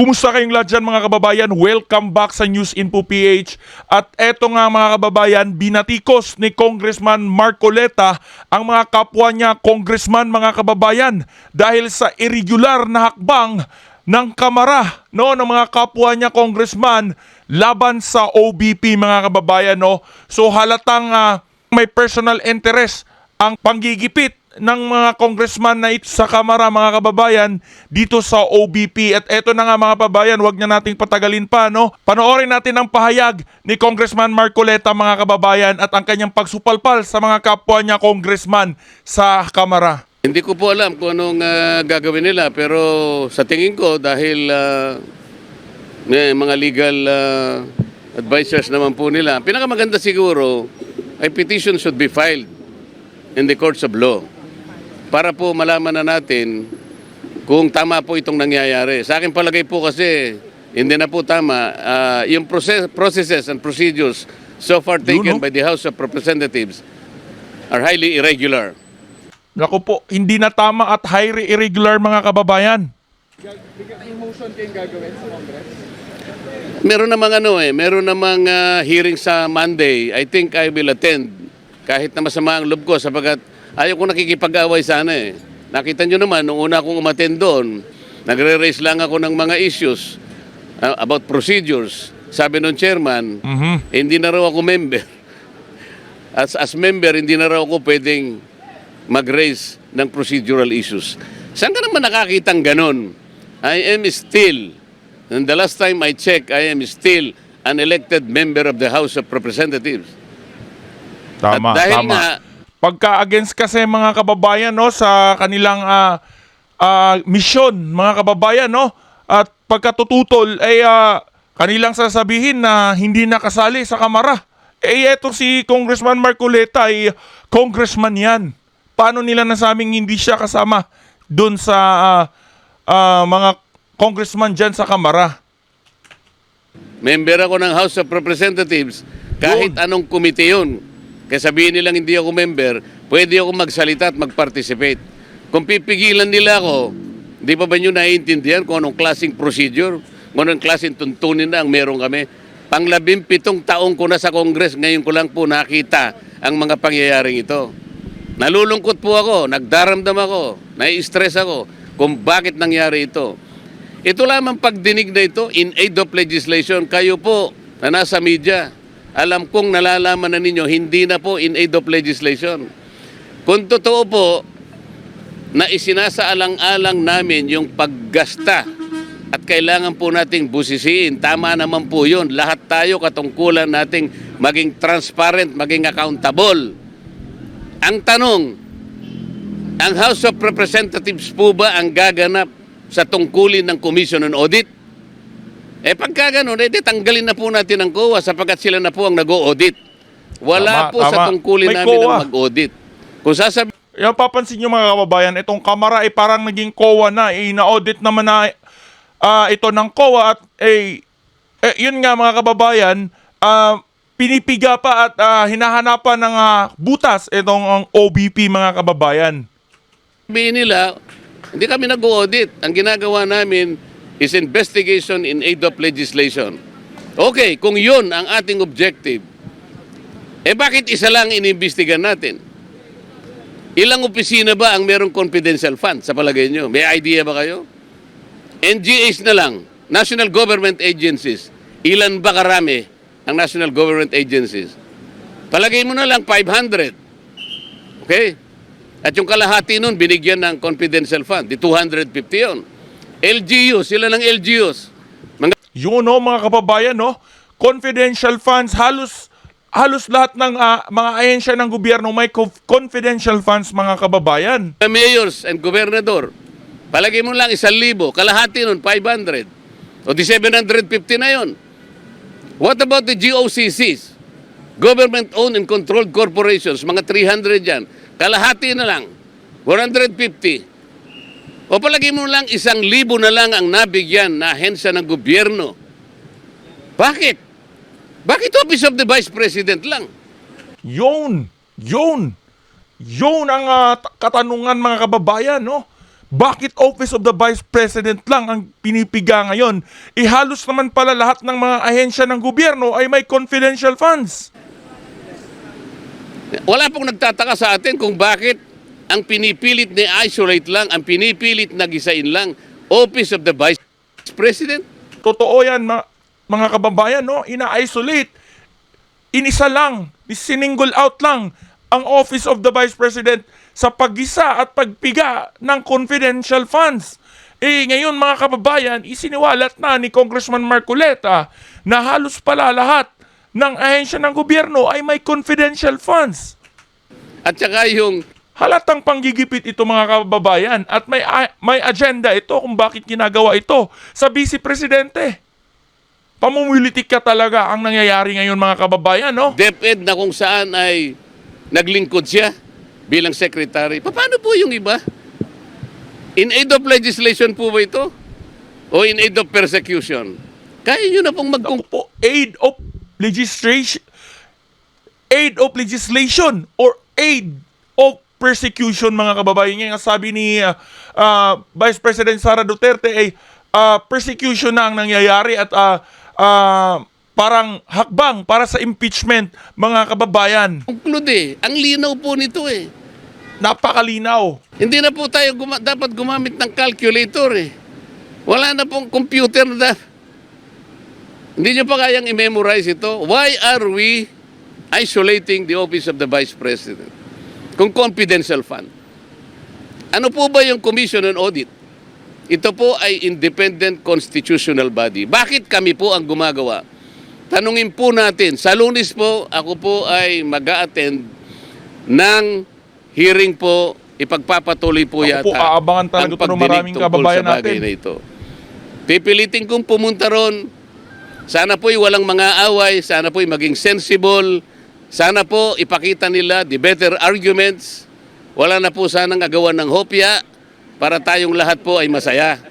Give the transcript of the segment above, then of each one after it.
Kumusta kayong lahat dyan mga kababayan? Welcome back sa News Info PH. At eto nga mga kababayan, binatikos ni Congressman Marcoleta ang mga kapwa niya congressman mga kababayan dahil sa irregular na hakbang ng kamara ng mga kapwa niya congressman laban sa OBP mga kababayan. So halatang may personal interest ang panggigipit ng mga congressman na ito sa kamara mga kababayan dito sa OBP. At eto na nga mga kababayan, wag na nating patagalin pa, panoorin natin ang pahayag ni Congressman Marcoleta mga kababayan at ang kanyang pagsupalpal sa mga kapwa niya congressman sa kamara. Hindi ko po alam kung anong gagawin nila, pero sa tingin ko dahil may mga legal advisors naman po nila, pinakamaganda siguro ay petition should be filed in the courts of law para po malaman na natin kung tama po itong nangyayari. Sa akin palagay po kasi hindi na po tama. Yung processes and procedures so far taken by the House of Representatives are highly irregular. Naku po, hindi na tama at highly irregular mga kababayan. May motion kayong gagawin sa Congress? Meron namang hearing sa Monday. I think I will attend kahit na masama ang loob ko sapagkat ayaw ko nakikipag-away sana eh. Nakita nyo naman, nung una akong umattend doon, nagre-raise lang ako ng mga issues about procedures. Sabi ng chairman, hindi na raw ako member. As member, hindi na raw ako pwedeng mag-raise ng procedural issues. Saan ka naman nakakitang ganon? I am still, and the last time I checked, I am still an elected member of the House of Representatives. Tama, At dahil tama. nga, Pagka-against kasi mga kababayan sa kanilang misyon mga kababayan at pagkatututol ay kanilang sasabihin na hindi nakasali sa kamara. Eto si Congressman Marcoleta ay congressman yan. Paano nila nasabing hindi siya kasama doon sa mga congressman dyan sa kamara? member ako ng House of Representatives, kahit anong komite yun. Kaya sabihin nilang hindi ako member, pwede ako magsalita at mag-participate. Kung pipigilan nila ako, di pa ba nyo naiintindihan kung anong klaseng procedure, kung anong klaseng tuntunin na ang meron kami? Pang-17 taong ko na sa Congress, ngayon ko lang po nakita ang mga pangyayaring ito. Nalulungkot po ako, nagdaramdam ako, nai-stress ako kung bakit nangyari ito. Ito lamang pagdinig na ito in aid of legislation, kayo po na nasa media, alam kong nalalaman na ninyo, hindi na po in aid of legislation. Kung totoo po na isinasaalang-alang namin yung paggasta at kailangan po nating busisiin, tama naman po yun. Lahat tayo katungkulan nating maging transparent, maging accountable. Ang tanong, ang House of Representatives po ba ang gaganap sa tungkulin ng Commission on Audit? Pagka ganun, tanggalin na po natin ang COA sapagkat sila na po ang nag-o-audit. Wala po sa tungkulin May namin COA ang mag-audit. Kung sasabihin, Yung papansin nyo mga kababayan, itong kamara ay parang naging COA na, na-audit naman na ito ng COA at yun nga mga kababayan, pinipiga pa at hinahanapan ng butas itong ang OBP mga kababayan. sabihin nila, hindi kami nag-audit. Ang ginagawa namin is investigation in aid of legislation. Okay, kung yun ang ating objective, bakit isa lang inimbestigan natin? Ilang opisina ba ang merong confidential fund sa palagay nyo? May idea ba kayo? NGAs na lang, National Government Agencies. Ilan ba karami ang National Government Agencies? Palagay mo na lang 500. Okay? At yung kalahati nun, binigyan ng confidential fund. Di 250 yun. LGUs, sila ng LGUs. Yun mga kababayan, confidential funds, halos lahat ng mga ahensya ng gobyerno may confidential funds mga kababayan. The mayors and gobernador, palagay mo lang 1,000, kalahati nun 500. O di 750 na yun. What about the GOCCs? Government-owned and controlled corporations, mga 300 yan. Kalahati na lang, 150. O palagay mo lang 1,000 na lang ang nabigyan na ahensya ng gobyerno. Bakit? Bakit Office of the Vice President lang? Yun ang katanungan mga kababayan, Bakit Office of the Vice President lang ang pinipiga ngayon? Halos naman pala lahat ng mga ahensya ng gobyerno ay may confidential funds. Wala pong nagtataka sa atin kung bakit ang pinipilit na isolate lang, ang pinipilit na gisain lang, Office of the Vice President. Totoo yan, mga kababayan, no? Ina-isolate. Inisa lang, sininggle out lang ang Office of the Vice President sa paggisa at pagpiga ng confidential funds. Ngayon mga kababayan, isiniwalat na ni Congressman Marcoleta na halos pala lahat ng ahensya ng gobyerno ay may confidential funds. At saka yung Halatang panggigipit ito mga kababayan at may agenda ito kung bakit ginagawa ito sa Vice Presidente. Pamumulitik ka talaga ang nangyayari ngayon mga kababayan, no? DepEd na kung saan ay naglingkod siya bilang secretary. Paano po yung iba? In aid of legislation po ba ito? O in aid of persecution? Kaya nyo na pong Ako po, aid of legislation or aid of persecution mga kababayan. Ngayon sabi ni Vice President Sara Duterte ay persecution na ang nangyayari at parang hakbang para sa impeachment mga kababayan. conclude ang linaw po nito Napakalinaw. Hindi na po tayo dapat gumamit ng calculator Wala na pong computer na. Hindi nyo pa kayang i-memorize ito. Why are we isolating the Office of the Vice President? Kung confidential fund. Ano po ba yung Commission on Audit? Ito po ay independent constitutional body. Bakit kami po ang gumagawa? Tanungin po natin. Sa Lunes po, ako po ay mag-a-attend ng hearing po. Ipagpapatuloy po Ako yata po, aabangan talaga ito ng pagdinig maraming tungkol kababayan sa bagay natin. na ito. Pipilitin kong pumunta ron. Sana po'y walang mga away. Sana po'y maging sensible. Sana po ipakita nila the better arguments. Wala na po sanang agawan ng hopya para tayong lahat po ay masaya.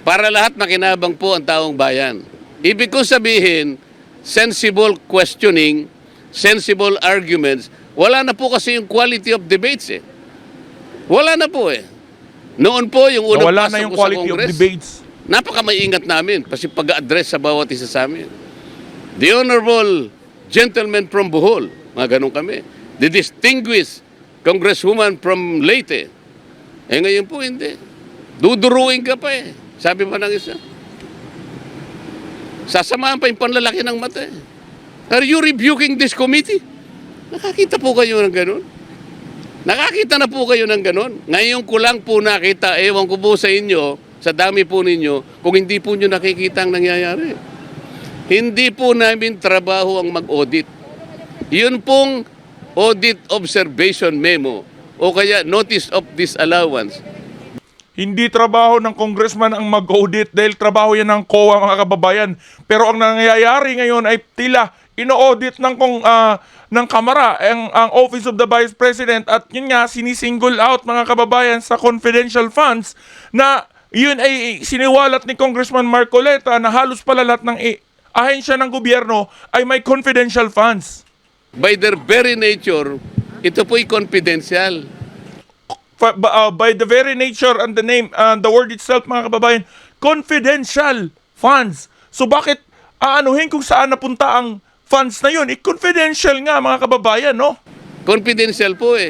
Para lahat makinabang po ang taong bayan. Ibig ko sabihin, sensible questioning, sensible arguments. Wala na po kasi yung quality of debates Wala na po Noon po yung unang Wala pasok na yung ko sa quality of Congress, debates. napakamaingat namin kasi pag-address sa bawat isa sa amin. The Honorable Gentleman from Bohol, mga ganun kami. The Distinguished Congresswoman from Leyte. Ngayon po hindi. Duduruin ka pa Sabi pa ng isa. Sasamahan pa yung panlalaki ng mata Are you rebuking this committee? Nakakita po kayo ng ganun? Nakakita na po kayo ng ganun? Ngayon ko lang po nakita, ewan ko po sa inyo, sa dami po ninyo, kung hindi po nyo nakikita ang nangyayari. Hindi po namin trabaho ang mag-audit. Yun pong audit observation memo o kaya notice of disallowance. Hindi trabaho ng congressman ang mag-audit dahil trabaho yan ng COA mga kababayan. Pero ang nangyayari ngayon ay tila ino-audit ng Kamara ang Office of the Vice President at yun nga sinisingle out mga kababayan sa confidential funds na yun ay siniwalat ni Congressman Marcoleta na halos pala lahat ng ahensya ng gobyerno ay may confidential funds. By their very nature, ito po'y confidential. By the very nature and the name, the word itself mga kababayan, confidential funds. So bakit aanuhin kung saan napunta ang funds na yun? Confidential nga mga kababayan, no? Confidential po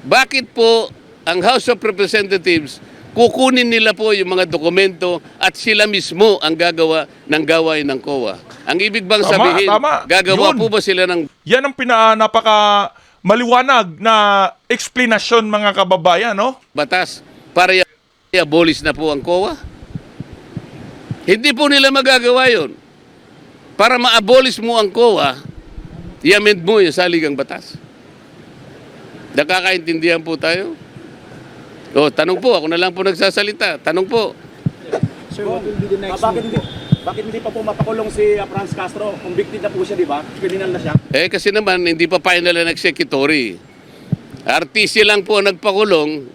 Bakit po ang House of Representatives kukunin nila po yung mga dokumento at sila mismo ang gagawa ng gawain ng COA? Ang ibig bang sabihin, gagawa Yun. po ba sila ng Yan ang napaka maliwanag na explanation mga kababayan, no? batas para i-abolish na po ang COA? Hindi po nila magagawa yun. Para ma-abolish mo ang COA, i-amend mo yung saligang batas. Nakakaintindihan po tayo? Tanong po, ako na lang po nagsasalita. Tanong po. Sir, what will be the next Bakit hindi pa po mapakulong si Franz Castro? Convicted na po siya, di ba? Criminal na siya. Kasi naman, hindi pa final na executory. RTC lang po ang nagpakulong.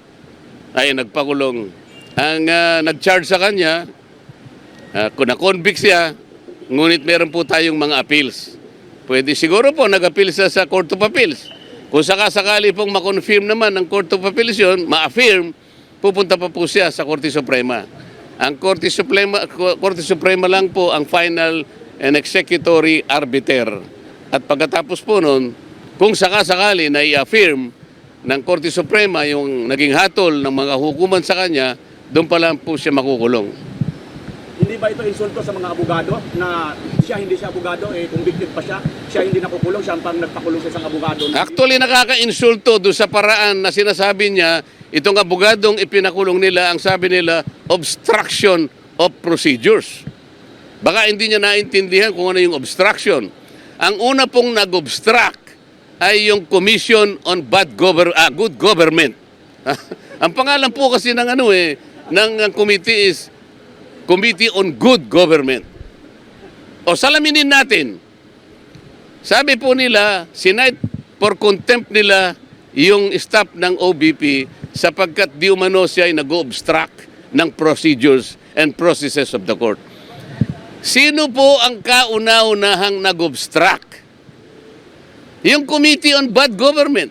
Ang nag-charge sa kanya, kung na-convict siya, ngunit meron po tayong mga appeals. Pwede siguro po nag-appeal siya sa Court of Appeals. Kung sakasakali pong ma-confirm naman ng Court of Appeals yun, ma-affirm, pupunta pa po siya sa Korte Suprema. Ang Korte Suprema lang po ang final and executory arbiter. At pagkatapos po nun, kung sakasakali na i-affirm ng Korte Suprema yung naging hatol ng mga hukuman sa kanya, doon pa lang po siya makukulong. Hindi ba ito insulto sa mga abogado na hindi siya abogado, convicted pa siya hindi nakukulong, siya ang pang nagpakulong sa isang abogado? Actually, nakaka-insulto doon sa paraan na sinasabi niya, itong abogadong ipinakulong nila, ang sabi nila, obstruction of procedures. Baka hindi niya naintindihan kung ano yung obstruction. Ang una pong nag-obstruct ay yung Commission on Good Government. Ang pangalan po kasi ng committee is Committee on Good Government. O salaminin natin. Sabi po nila, sinight for contempt nila yung staff ng OBP sapagkat di umano siya ay nag-obstruct ng procedures and processes of the court. Sino po ang kauna-unahang nag-obstruct? Yung Committee on Bad Government.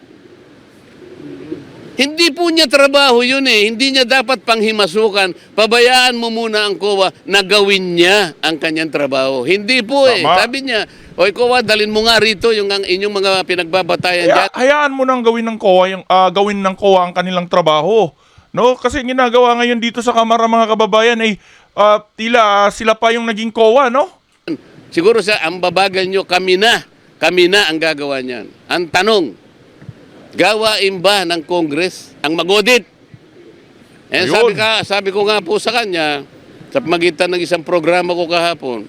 Hindi po niya trabaho yun eh. Hindi niya dapat panghimasukan. Pabayaan mo muna ang COA na gawin niya ang kanyang trabaho. Hindi po eh. Tama. Sabi niya, oy COA, dalin mo nga rito yung inyong mga pinagbabatayan dyan. Hayaan mo nang gawin ng COA ang kanilang trabaho. No? Kasi ginagawa ngayon dito sa Kamara mga kababayan ay tila sila pa yung naging COA, no? Siguro ang babagal nyo, kami na ang gagawa niyan. Ang tanong, gawain ba ng Congress ang mag-audit? Ayun. Sabi ko nga po sa kanya, sa pamagitan ng isang programa ko kahapon,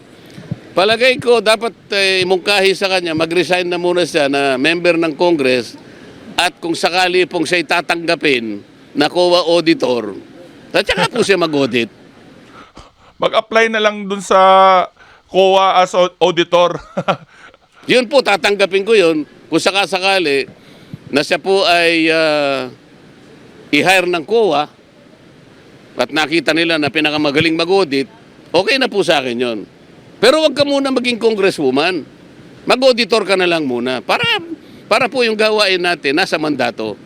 palagay ko dapat imungkahi sa kanya, mag-resign na muna siya na member ng Congress at kung sakali pong siya tatanggapin na COA auditor, at saka po siya mag-audit. Mag-apply na lang dun sa COA as auditor. Yun po, tatanggapin ko yun kung sakasakali na siya po ay i-hire ng COA at nakita nila na pinakamagaling mag-audit, okay na po sa akin yun. Pero wag ka muna maging congresswoman. Mag-auditor ka na lang muna para po yung gawain natin nasa mandato.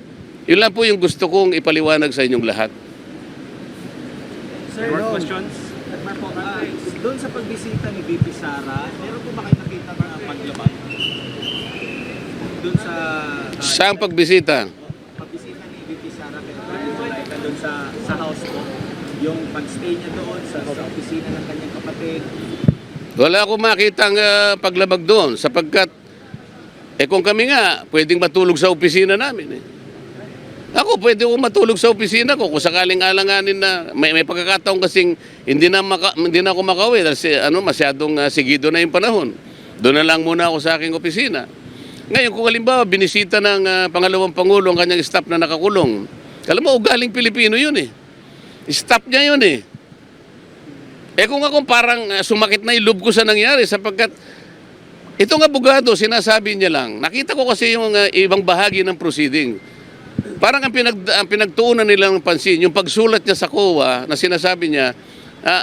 Yun lang po yung gusto kong ipaliwanag sa inyong lahat. Sir, questions? Doon sa pagbisita ni VP Sara, meron po ba kayo nakita na paglabag? Doon sa Saan pagbisita? pagbisita ni VP Sara kay President doon sa house mo, yung pag-stay niya doon sa opisina ng kanyang kapatid. Wala akong makitang paglabag doon sapagkat kung kami nga pwedeng matulog sa opisina namin eh. Ako pwede ko matulog sa opisina ko kung sakaling alanganin na may pagkakataon kasing hindi na ako makauwi dahil masyadong sigido na yung panahon. Doon na lang muna ako sa aking opisina. Ngayon kung halimbawa binisita ng pangalawang pangulo ang kanyang staff na nakakulong, alam mo ugaling Pilipino yun eh. Staff niya yun eh. Kung ako parang sumakit na yung loob ko sa nangyari sapagkat itong abogado sinasabi niya lang, nakita ko kasi yung ibang bahagi ng proceeding. Parang ang pinagtuunan nila ng pansin, yung pagsulat niya sa COA na sinasabi niya,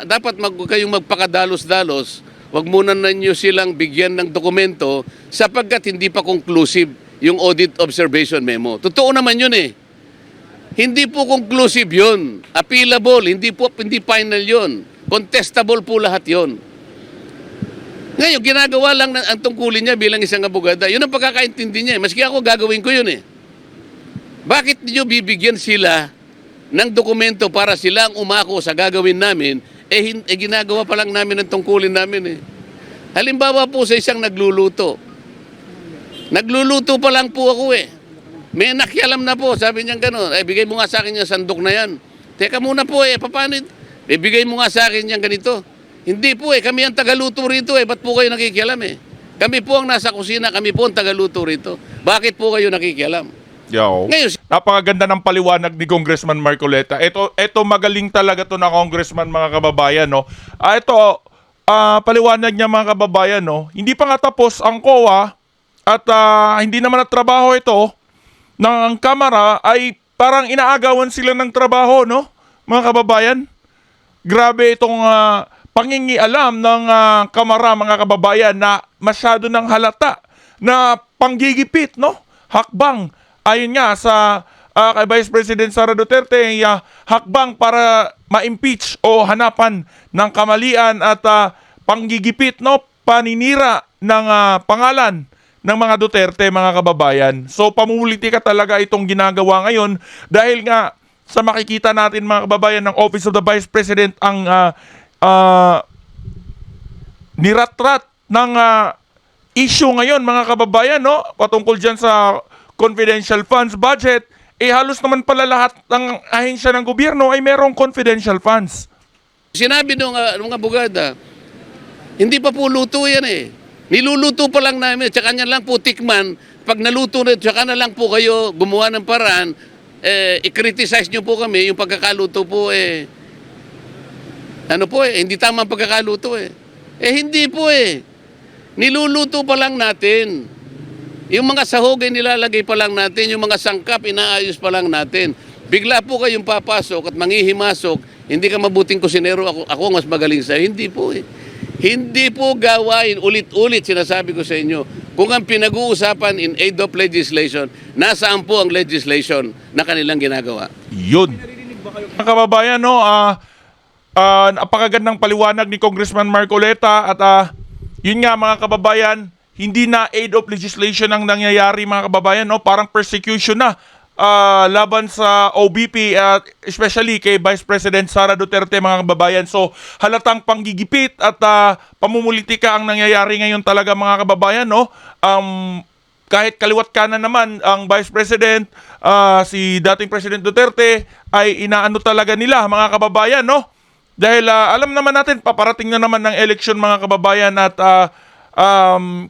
dapat kayong magpakadalos-dalos, wag muna ninyo silang bigyan ng dokumento sapagkat hindi pa conclusive yung audit observation memo. Totoo naman yun eh. Hindi po conclusive yun. Appealable, hindi final yun. Contestable po lahat yun. Ngayon, ginagawa lang ang tungkulin niya bilang isang abogada. Yun ang pagkakaintindi niya. Maski ako gagawin ko yun eh. Bakit niyo bibigyan sila ng dokumento para sila ang umako sa gagawin namin, ginagawa pa lang namin ang tungkulin namin eh. Halimbawa po sa isang nagluluto. Nagluluto pa lang po ako eh. May nakialam na po, sabi niya gano'n, bigay mo nga sa akin yung sandok na yan. Teka muna po paano? Bigay mo nga sa akin yung ganito. Hindi po kami ang tagaluto rito ba't po kayo nakikialam eh? Kami po ang nasa kusina, kami po ang tagaluto rito. Bakit po kayo nakikialam? Yo. Ngayon, Napakaganda ng paliwanag ni Congressman Marcoleta. Ito magaling talaga to na congressman mga kababayan, no. Paliwanag niya mga kababayan, no. Hindi pa nga tapos ang COA at hindi naman trabaho ito ng Kamara ay parang inaagawan sila ng trabaho, no, mga kababayan. Grabe itong pangingialam ng Kamara mga kababayan na masyado ng halata na panggigipit, no, hakbang. Ayon nga sa kay Vice President Sara Duterte ay hakbang para ma-impeach o hanapan ng kamalian at panggigipit, no, paninira ng pangalan ng mga Duterte, mga kababayan. So pamumulitika talaga itong ginagawa ngayon dahil nga sa makikita natin, mga kababayan, ng Office of the Vice President ang niratrat ng issue ngayon, mga kababayan, no, patungkol dyan sa confidential funds budget. Halos naman pala lahat ng ahensya ng gobyerno ay merong confidential funds. Sinabi nung mga abogada, hindi pa po luto yan eh. Niluluto pa lang namin, tsaka niya lang po tikman. Pag naluto na, tsaka na lang po kayo gumawa ng paraan, i-criticize nyo po kami, yung pagkakaluto po hindi tama ang pagkakaluto hindi po niluluto pa lang natin. Yung mga sahog ay nilalagay pa lang natin, yung mga sangkap inaayos pa lang natin. Bigla po kayong papasok at manghihimasok, hindi ka mabuting kusinero, ako mas magaling sa'yo. Hindi po Hindi po gawain, ulit-ulit sinasabi ko sa inyo, kung ang pinag-uusapan in aid of legislation, nasaan po ang legislation na kanilang ginagawa? Yun. Mga kababayan, no, napakagandang paliwanag ni Congressman Marcoleta at yun nga, mga kababayan, hindi na aid of legislation ang nangyayari, mga kababayan, no, parang persecution na laban sa OBP at especially kay Vice President Sara Duterte, mga kababayan. So halatang panggigipit at pamumulitika ang nangyayari ngayon talaga, mga kababayan, no. Kahit kaliwat kanan naman ang Vice President, si dating President Duterte ay inaano talaga nila, mga kababayan, no. Dahil alam naman natin, paparating na naman ng election, mga kababayan, at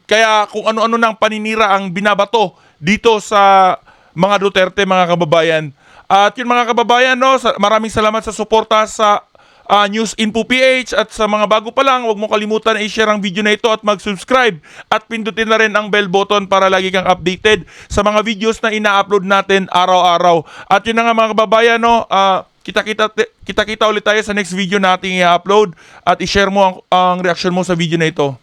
kaya kung ano-ano ng paninira ang binabato dito sa mga Duterte, mga kababayan. At yun, mga kababayan, no, maraming salamat sa suporta sa News Info PH. At sa mga bago pa lang, huwag mo kalimutan i-share ang video na ito at mag-subscribe. At pindutin na rin ang bell button para lagi kang updated sa mga videos na ina-upload natin araw-araw. At yun na nga, mga kababayan, no, kita-kita ulit tayo sa next video nating i-upload. At i-share mo ang reaction mo sa video na ito.